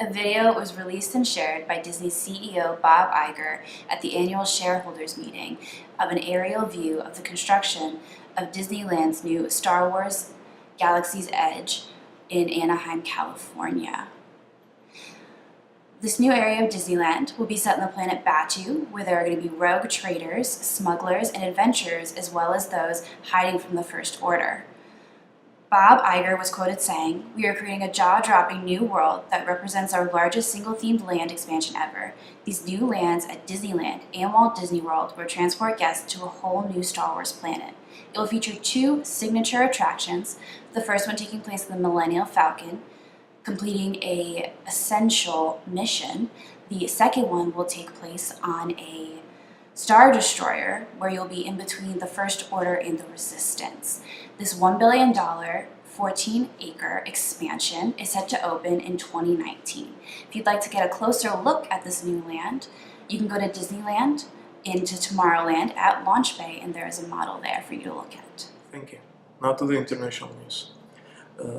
A video was released and shared by Disney CEO Bob Iger at the annual shareholders meeting of an aerial view of the construction of Disneyland's new Star Wars Galaxy's Edge in Anaheim, California. This new area of Disneyland will be set on the planet Batu, where there are going to be rogue traders, smugglers, and adventurers, as well as those hiding from the First Order. Bob Iger was quoted saying, "We are creating a jaw-dropping new world that represents our largest single-themed land expansion ever. These new lands at Disneyland and Walt Disney World will transport guests to a whole new Star Wars planet. It will feature 2 signature attractions, the first one taking place in the Millennium Falcon, completing a essential mission. The second one will take place on a Star Destroyer, where you'll be in between the First Order and the Resistance. This $1 billion, 14-acre expansion is set to open in 2019. If you'd like to get a closer look at this new land, you can go to Disneyland, into Tomorrowland at Launch Bay, and there is a model there for you to look at." Thank you. Now to the international news.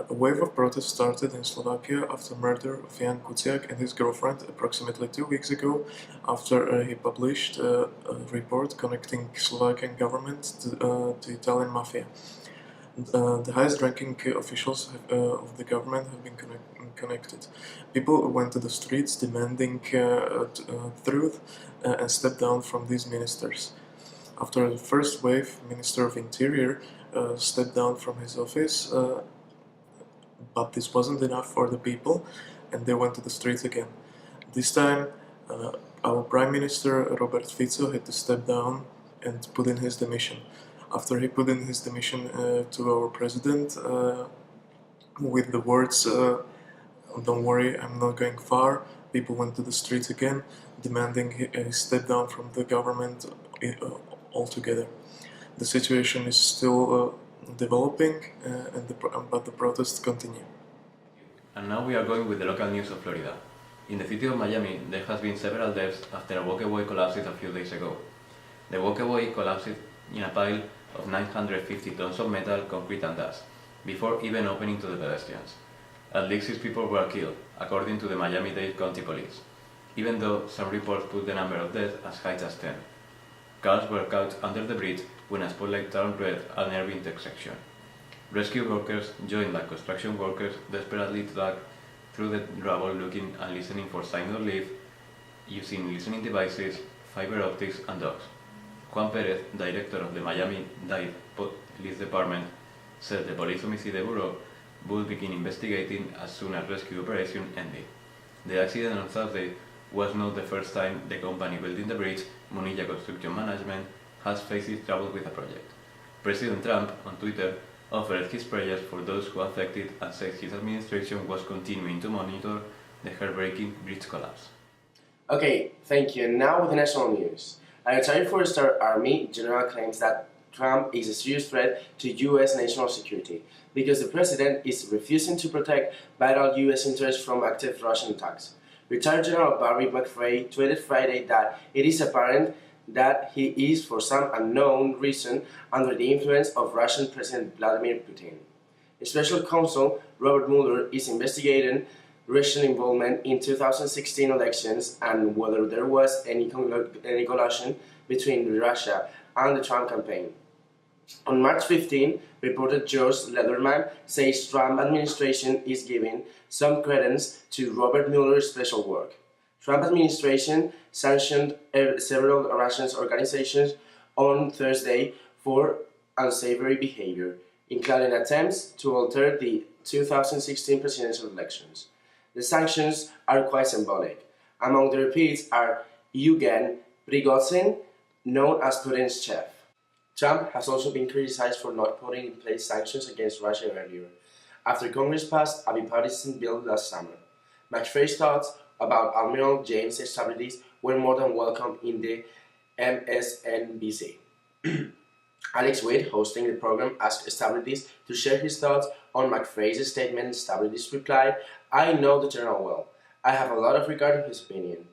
A wave of protests started in Slovakia after murder of Jan Kuciak and his girlfriend approximately 2 weeks ago, after he published a report connecting Slovakian government to Italian mafia. The highest-ranking officials of the government have been connected. People went to the streets demanding truth and stepped down from these ministers. After the first wave, Minister of Interior stepped down from his office, but this wasn't enough for the people, and they went to the streets again. This time, our Prime Minister Robert Fico had to step down and put in his demission. After he put in his demission to our President with the words, "Don't worry, I'm not going far," people went to the streets again, demanding he step down from the government altogether. The situation is still developing, but the protests continue. And now we are going with the local news of Florida. In the city of Miami, there has been several deaths after a walkway collapsed a few days ago. The walkway collapsed in a pile of 950 tons of metal, concrete and dust, before even opening to the pedestrians. At least 6 people were killed, according to the Miami-Dade County Police, even though some reports put the number of deaths as high as 10. Cars were caught under the bridge when a spotlight turned red at near the intersection. Rescue workers joined like construction workers desperately dug through the rubble looking and listening for signs of life, using listening devices, fiber optics and dogs. Juan Perez, director of the Miami-Dade Police Department, said the Police Homicide Bureau would begin investigating as soon as rescue operation ended. The accident on Thursday was not the first time the company building the bridge, Munilla Construction Management, has faced trouble with a project. President Trump, on Twitter, offered his prayers for those who affected and said his administration was continuing to monitor the heartbreaking bridge collapse. Okay, thank you. And now with the national news. A retired four-star Army general claims that Trump is a serious threat to U.S. national security because the president is refusing to protect vital U.S. interests from active Russian attacks. Retired General Barry McFray tweeted Friday that it is apparent that he is, for some unknown reason, under the influence of Russian President Vladimir Putin. Special Counsel Robert Mueller is investigating Russian involvement in 2016 elections and whether there was any collusion between Russia and the Trump campaign. On March 15, reporter George Lederman says Trump administration is giving some credence to Robert Mueller's special work. Trump administration sanctioned several Russian organizations on Thursday for unsavory behavior, including attempts to alter the 2016 presidential elections. The sanctions are quite symbolic. Among the repeats are Yevgeny Prigozhin, known as Putin's chef. Trump has also been criticized for not putting in place sanctions against Russia earlier, after Congress passed a bipartisan bill last summer. McFray's thoughts about Admiral James Stavridis were more than welcome in the MSNBC. Alex Witt, hosting the program, asked Stavridis to share his thoughts on McFray's statement. Stavridis replied, "I know the general well. I have a lot of regard for his opinion.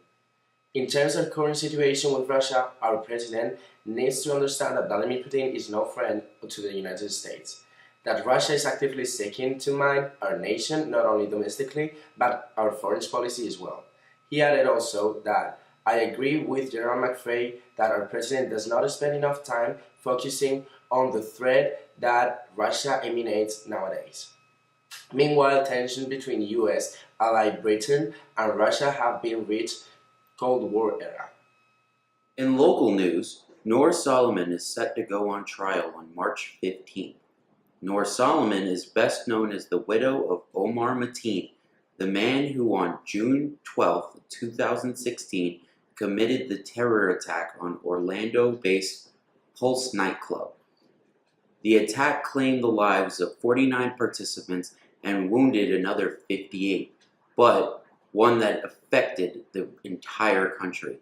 In terms of current situation with Russia, our president needs to understand that Vladimir Putin is no friend to the United States. that Russia is actively seeking to mine our nation, not only domestically, but our foreign policy as well. He added also that I agree with General McFay that our president does not spend enough time focusing on the threat that Russia emanates nowadays. Meanwhile, tensions between US ally Britain and Russia have been reached Cold War era. In local news, Noor Solomon is set to go on trial on March 15th. Noor Solomon is best known as the widow of Omar Mateen, the man who on June 12, 2016 committed the terror attack on Orlando-based Pulse nightclub. The attack claimed the lives of 49 participants and wounded another 58, but one that affected the entire country.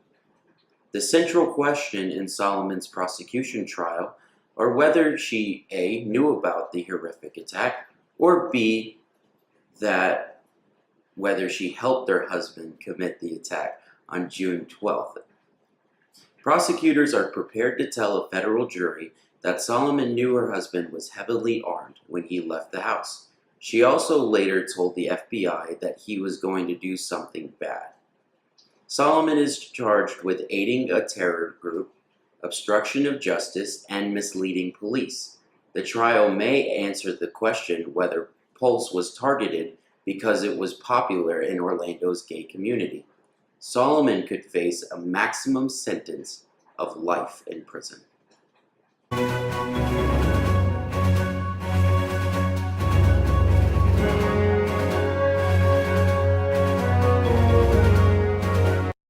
The central question in Solomon's prosecution trial are whether she A. knew about the horrific attack, or B. that whether she helped her husband commit the attack on June 12th. Prosecutors are prepared to tell a federal jury that Solomon knew her husband was heavily armed when he left the house. She also later told the FBI that he was going to do something bad. Solomon is charged with aiding a terror group, obstruction of justice, and misleading police. The trial may answer the question whether Pulse was targeted because it was popular in Orlando's gay community. Solomon could face a maximum sentence of life in prison.